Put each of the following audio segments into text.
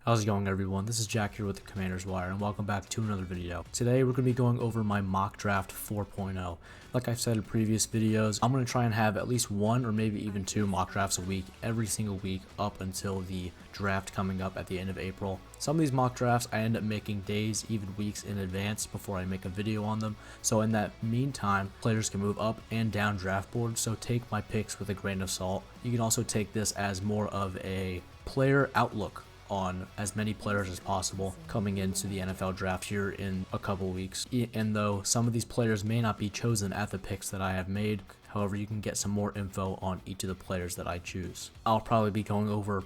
How's it going, everyone? This is Jack here with the Commander's Wire, and welcome back to another video. Today we're going to be going over my mock draft 4.0. Like I've said in previous videos, I'm going to try and have at least one or maybe even two mock drafts a week, every single week up until the draft coming up at the end of April. Some of these mock drafts I end up making days, even weeks in advance before I make a video on them. So in that meantime, players can move up and down draft boards, so take my picks with a grain of salt. You can also take this as more of a player outlook on as many players as possible coming into the NFL draft here in a couple weeks. And though some of these players may not be chosen at the picks that I have made, however, you can get some more info on each of the players that I choose. I'll probably be going over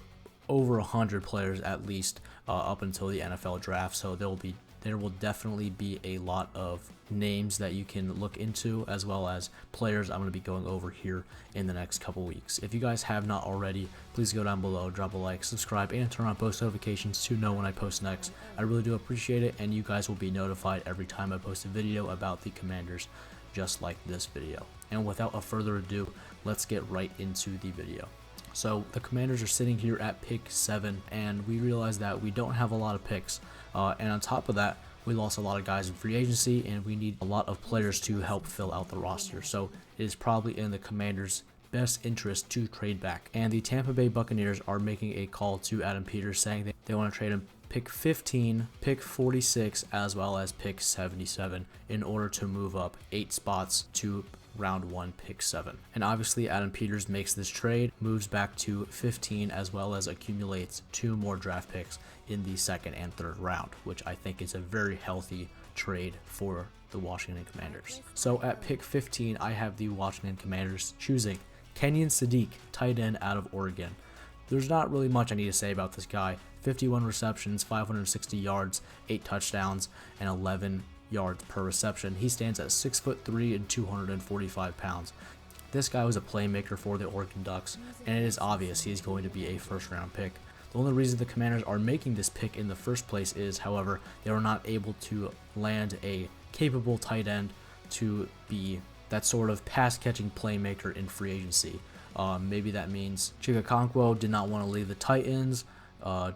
100 players at least up until the NFL draft, so there will definitely be a lot of names that you can look into, as well as players I'm going to be going over here in the next couple weeks. If you guys have not already, please go down below, drop a like, subscribe, and turn on post notifications to know when I post next. I really do appreciate it, and you guys will be notified every time I post a video about the Commanders, just like this video. And without a further ado, let's get right into the video. So the Commanders are sitting here at pick 7, and we realize that we don't have a lot of picks, and on top of that, we lost a lot of guys in free agency, and we need a lot of players to help fill out the roster. So it is probably in the Commanders' best interest to trade back. And the Tampa Bay Buccaneers are making a call to Adam Peters, saying that they want to trade him pick 15, pick 46, as well as pick 77 in order to move up 8 spots to round 1, pick 7. And obviously Adam Peters makes this trade, moves back to 15, as well as accumulates 2 more draft picks in the 2nd and 3rd round, which I think is a very healthy trade for the Washington Commanders. So at pick 15, I have the Washington Commanders choosing Kenyon Sadiq, tight end out of Oregon. There's not really much I need to say about this guy. 51 receptions, 560 yards, 8 touchdowns, and 11 yards per reception. He stands at 6'3" and 245 pounds. This guy was a playmaker for the Oregon Ducks, and it is obvious he is going to be a first-round pick. The only reason the Commanders are making this pick in the first place is, however, they were not able to land a capable tight end to be that sort of pass-catching playmaker in free agency. Maybe that means Chika Okonkwo did not want to leave the Titans.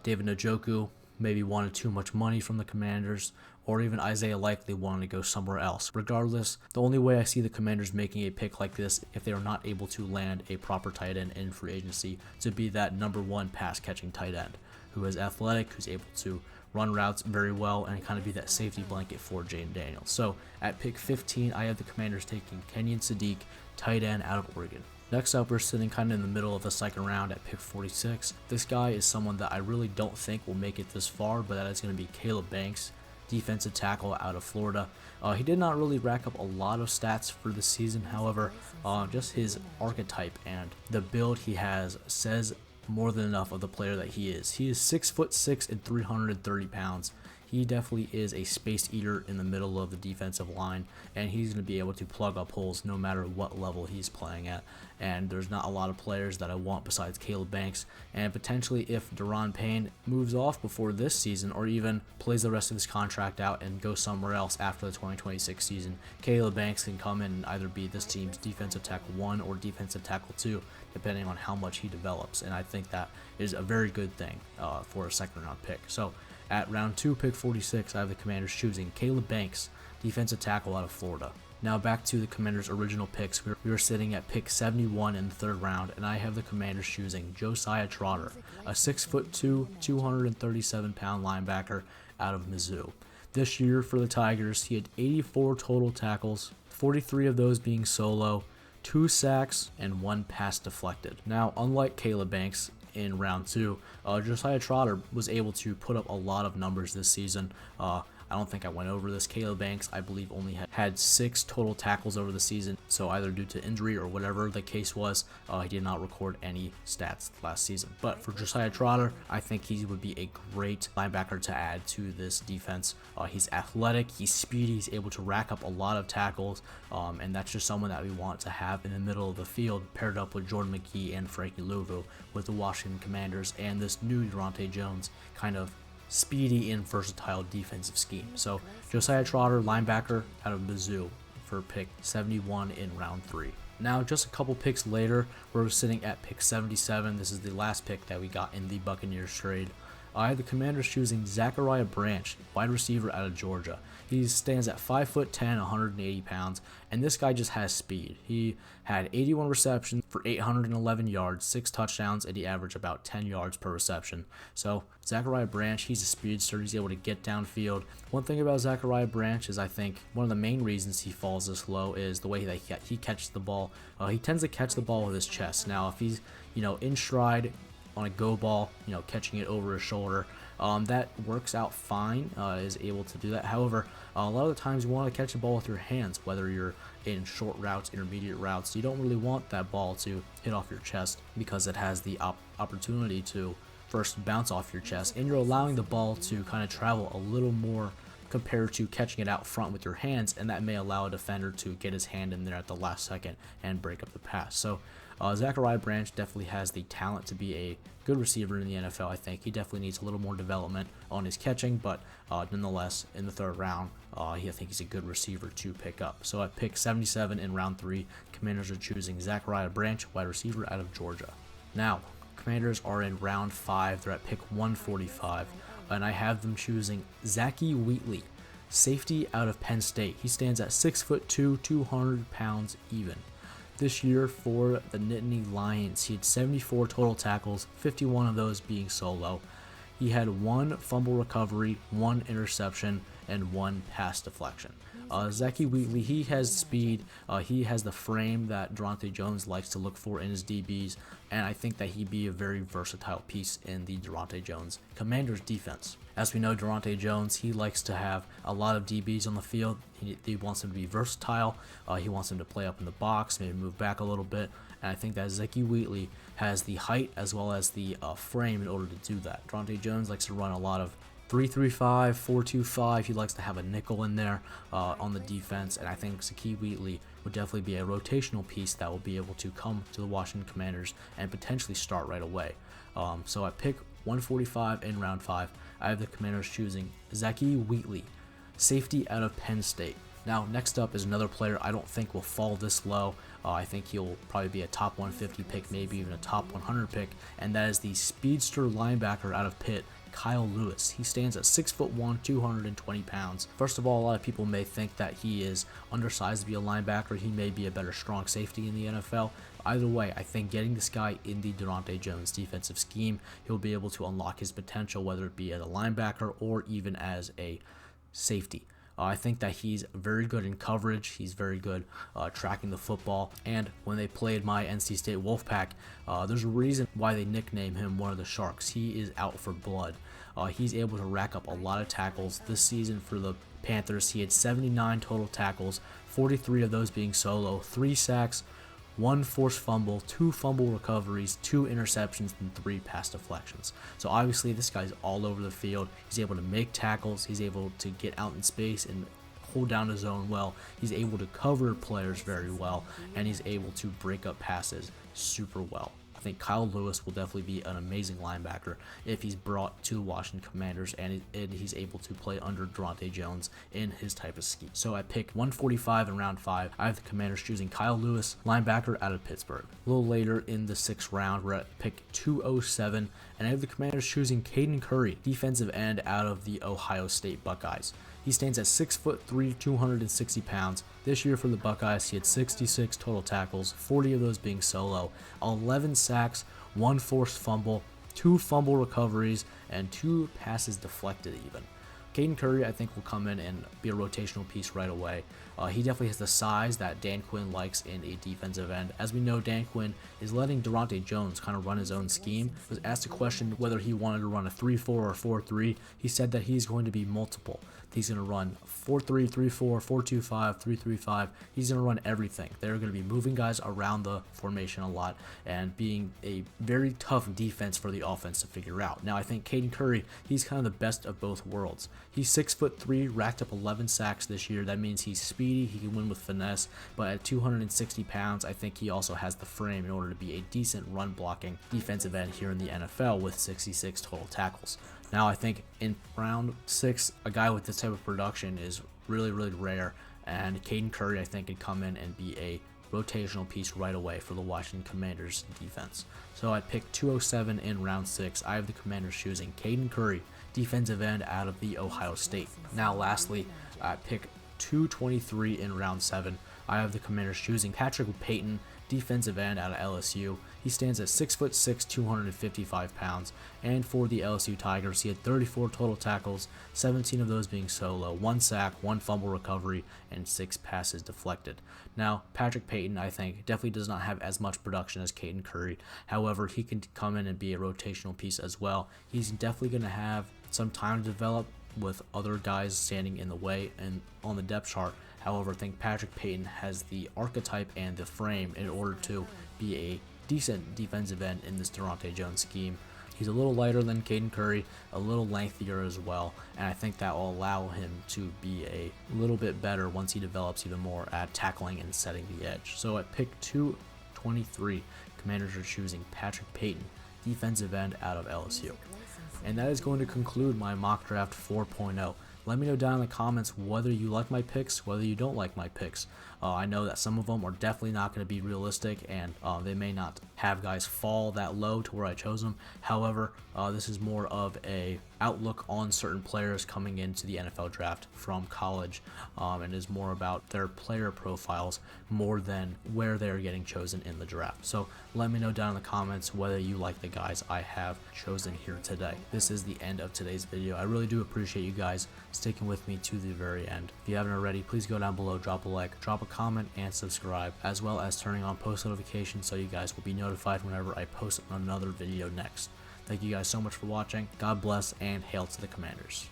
David Njoku maybe wanted too much money from the Commanders, or even Isaiah Likely wanted to go somewhere else. Regardless, the only way I see the Commanders making a pick like this, if they are not able to land a proper tight end in free agency, to be that number 1 pass-catching tight end, who is athletic, who's able to run routes very well, and kind of be that safety blanket for Jaden Daniels. So at pick 15, I have the Commanders taking Kenyon Sadiq, tight end out of Oregon. Next up, we're sitting kind of in the middle of the 2nd round at pick 46. This guy is someone that I really don't think will make it this far, but that is going to be Caleb Banks, defensive tackle out of Florida. He did not really rack up a lot of stats for the season, however, just his archetype and the build he has says more than enough of the player that he is. He is 6'6" and 330 pounds. He definitely is a space eater in the middle of the defensive line, and he's going to be able to plug up holes no matter what level he's playing at. And there's not a lot of players that I want besides Caleb Banks. And potentially if Daron Payne moves off before this season, or even plays the rest of his contract out and goes somewhere else after the 2026 season, Caleb Banks can come in and either be this team's defensive tackle 1 or defensive tackle 2, depending on how much he develops. And I think that is a very good thing for a 2nd round pick. So at round 2, pick 46, I have the Commanders choosing Caleb Banks, defensive tackle out of Florida. Now back to the Commanders' original picks. We are sitting at pick 71 in the 3rd round, and I have the Commanders choosing Josiah Trotter, a 6'2", 237-pound linebacker out of Mizzou. This year for the Tigers, he had 84 total tackles, 43 of those being solo, 2 sacks, and 1 pass deflected. Now, unlike Caleb Banks in round 2, Josiah Trotter was able to put up a lot of numbers this season. I don't think I went over this. Caleb Banks, I believe, only had 6 total tackles over the season, so either due to injury or whatever the case was, he did not record any stats last season. But for Josiah Trotter, I think he would be a great linebacker to add to this defense. He's athletic, he's speedy, he's able to rack up a lot of tackles, and that's just someone that we want to have in the middle of the field, paired up with Jordan McKee and Frankie Louvu with the Washington Commanders and this new Durante Jones kind of speedy and versatile defensive scheme. So Josiah Trotter, linebacker out of Mizzou, for pick 71 in round 3. Now, just a couple picks later, we're sitting at pick 77. This is the last pick that we got in the Buccaneers trade. I have the Commanders choosing Zachariah Branch, wide receiver out of Georgia. He stands at 5'10", 180 pounds, and this guy just has speed. He had 81 receptions for 811 yards, 6 touchdowns, and he averaged about 10 yards per reception. So Zachariah Branch, he's a speedster. He's able to get downfield. One thing about Zachariah Branch is I think one of the main reasons he falls this low is the way that he catches the ball. He tends to catch the ball with his chest. Now, if he's in stride on a go ball, catching it over his shoulder, that works out fine, is able to do that. However, a lot of the times you want to catch the ball with your hands, whether you're in short routes, intermediate routes. You don't really want that ball to hit off your chest because it has the opportunity to first bounce off your chest, and you're allowing the ball to kind of travel a little more compared to catching it out front with your hands, and that may allow a defender to get his hand in there at the last second and break up the pass. So Zachariah Branch definitely has the talent to be a good receiver in the NFL. I think he definitely needs a little more development on his catching, but nonetheless, in the third round, I think he's a good receiver to pick up. So at pick 77 in round 3, Commanders are choosing Zachariah Branch, wide receiver out of Georgia. Now, Commanders are in round 5. They're at pick 145, and I have them choosing Zachy Wheatley, safety out of Penn State. He stands at 6'2", 200 pounds even. This year for the Nittany Lions, he had 74 total tackles, 51 of those being solo. He had 1 fumble recovery, 1 interception, and 1 pass deflection. Zachy Wheatley, he has speed, he has the frame that Durante Jones likes to look for in his DBs, and I think that he'd be a very versatile piece in the Durante Jones Commanders defense. As we know, Durante Jones, he likes to have a lot of DBs on the field. He wants them to be versatile. He wants them to play up in the box, maybe move back a little bit, and I think that Zachy Wheatley has the height as well as the frame in order to do that. Durante Jones likes to run a lot of 3-3-5, 4-2-5. He likes to have a nickel in there on the defense, and I think Zachy Wheatley would definitely be a rotational piece that will be able to come to the Washington Commanders and potentially start right away. So at pick 145 in round 5, I have the Commanders choosing Zachy Wheatley, safety out of Penn State. Now, next up is another player I don't think will fall this low. I think he'll probably be a top 150 pick, maybe even a top 100 pick, and that is the speedster linebacker out of Pitt, Kyle Lewis. He stands at 6'1", 220 pounds. First of all, a lot of people may think that he is undersized to be a linebacker. He may be a better strong safety in the NFL. Either way, I think getting this guy in the Durante Jones defensive scheme, he'll be able to unlock his potential, whether it be as a linebacker or even as a safety. I think that he's very good in coverage. He's very good tracking the football. And when they played my NC State Wolfpack, there's a reason why they nickname him one of the Sharks. He is out for blood. He's able to rack up a lot of tackles this season for the Panthers. He had 79 total tackles, 43 of those being solo, 3 sacks, 1 forced fumble, 2 fumble recoveries, 2 interceptions, and 3 pass deflections. So obviously this guy's all over the field. He's able to make tackles. He's able to get out in space and hold down his zone well. He's able to cover players very well, and he's able to break up passes super well. I think Kyle Lewis will definitely be an amazing linebacker if he's brought to the Washington Commanders and he's able to play under Durante Jones in his type of scheme. So at pick 145 in round 5, I have the Commanders choosing Kyle Lewis, linebacker out of Pittsburgh. A little later in the 6th round, we're at pick 207, and I have the Commanders choosing Caden Curry, defensive end out of the Ohio State Buckeyes. He stands at 6'3", 260 pounds. This year for the Buckeyes, he had 66 total tackles, 40 of those being solo, 11 sacks, 1 forced fumble, 2 fumble recoveries, and 2 passes deflected even. Caden Curry, I think, will come in and be a rotational piece right away. He definitely has the size that Dan Quinn likes in a defensive end. As we know, Dan Quinn is letting Durante Jones kind of run his own scheme. He was asked a question whether he wanted to run a 3-4 or 4-3. He said that he's going to be multiple. He's going to run 4-3, 3-4, 4-2-5, 3-3-5. He's going to run everything. They're going to be moving guys around the formation a lot and being a very tough defense for the offense to figure out. Now, I think Caden Curry, he's kind of the best of both worlds. He's 6'3", racked up 11 sacks this year. That means he's speedy, he can win with finesse, but at 260 pounds, I think he also has the frame in order to be a decent run blocking defensive end here in the NFL with 66 total tackles. Now, I think in round 6, a guy with this type of production is really, really rare, and Caden Curry, I think, could come in and be a rotational piece right away for the Washington Commanders defense. So at pick 207 in round 6, I have the Commanders choosing Caden Curry, defensive end out of the Ohio State. Now lastly, at pick 223 in round 7, I have the Commanders choosing Patrick Payton, defensive end out of LSU. He stands at 6'6", 255 pounds, and for the LSU Tigers, he had 34 total tackles, 17 of those being solo, 1 sack, 1 fumble recovery, and 6 passes deflected. Now, Patrick Payton, I think, definitely does not have as much production as Caden Curry. However, he can come in and be a rotational piece as well. He's definitely going to have some time to develop with other guys standing in the way and on the depth chart. However, I think Patrick Payton has the archetype and the frame in order to be a decent defensive end in this Durante Jones scheme. He's a little lighter than Caden Curry, a little lengthier as well, and I think that will allow him to be a little bit better once he develops even more at tackling and setting the edge. So at pick 223, Commanders are choosing Patrick Payton, defensive end out of LSU. And that is going to conclude my mock draft 4.0. Let me know down in the comments whether you like my picks, whether you don't like my picks. I know that some of them are definitely not going to be realistic, and they may not have guys fall that low to where I chose them. However, this is more of a outlook on certain players coming into the NFL draft from college, and is more about their player profiles more than where they're getting chosen in the draft. So let me know down in the comments whether you like the guys I have chosen here today. This is the end of today's video. I really do appreciate you guys sticking with me to the very end. If you haven't already, please go down below, drop a like, drop a comment, and subscribe, as well as turning on post notifications so you guys will be notified whenever I post another video next. Thank you guys so much for watching. God bless, and hail to the Commanders.